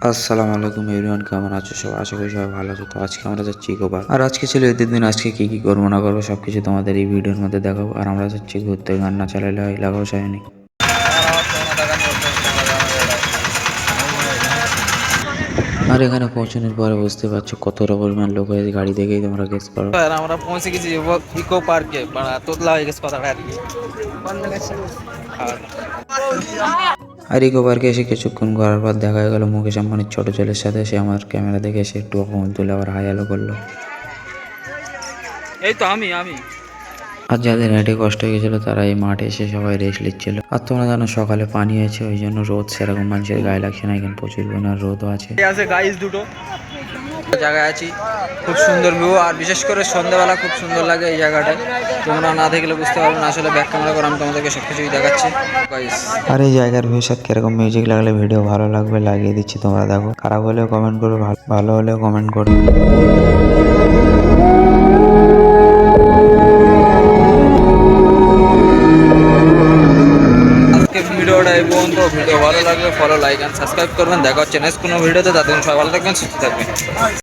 আসসালামু আলাইকুম এভরিওয়ান, কেমন আছো সবাই? আশা করি সবাই ভালো আছো। তো আজকে আমরা যাচ্ছি ইকোপার্ক। আর আজকে ছিল ঈদের দিন। আজকে কি করবো না করবো সবকিছু তোমাদের এই ভিডিওর মধ্যে দেখাবো। আর আমরা যাচ্ছি ঘুরতে, গান না চালাইলে হয় লাগাও সায়নি। আর এখানে পৌঁছানোর পরে বুঝতে পারছো কতটা পরিমাণ লোক হয়েছে, গাড়ি দেখেই তোমরা গেস করো। আমরা পৌঁছে গেছি ইকো পার্কে, তোতলা হয়ে গেছে কথাটা আর কি। আর ইকো পার্কে এসে কিছুক্ষণ ঘোরার পর দেখা গেল মুকেশ আম্বানির ছোট ছেলের সাথে। সে আমার ক্যামেরা দেখে এসে একটু ফোন তুলে আবার হাই হ্যালো করলো। এই তো আমি আর যাদের হেঁটে কষ্ট হয়ে গেছিলো তারা এই মাঠে এসে সবাই রেস্ট নিচ্ছিল। আর তোমরা জানো সকালে পানি হয়েছে, ওই জন্য রোদ সেরকম মানুষের গায়ে লাগছে না। এখানে প্রচুর পরিমাণ রোদও আছে। আছে গাইস দুটো জায়গায় আছি, খুব সুন্দর ভিউ। আর বিশেষ করে সন্ধ্যাবেলা খুব সুন্দর লাগে এই জায়গাটা। তোমরা না দেখলে বুঝতে পারবে না, আসলে ব্যাক ক্যামেরা করে আমি তোমাদেরকে সবকিছুই দেখাচ্ছি গাইস। আর এই জায়গার ভিউর সাথে কিরকম মিউজিক লাগলে ভিডিও ভালো লাগবে লাগিয়ে দিচ্ছি, তোমরা দেখো। খারাপ হলেও কমেন্ট করো, ভালো হলেও কমেন্ট করো। আজকে ভিডিওটা এই পর্যন্ত। ভিডিও ভালো লাগলে ফলো, লাইক এন্ড সাবস্ক্রাইব করবেন। দেখা হচ্ছে নেক্সট কোনো ভিডিওতে। তাদের সবাই ভালো থাকবেন, সুস্থ থাকবেন।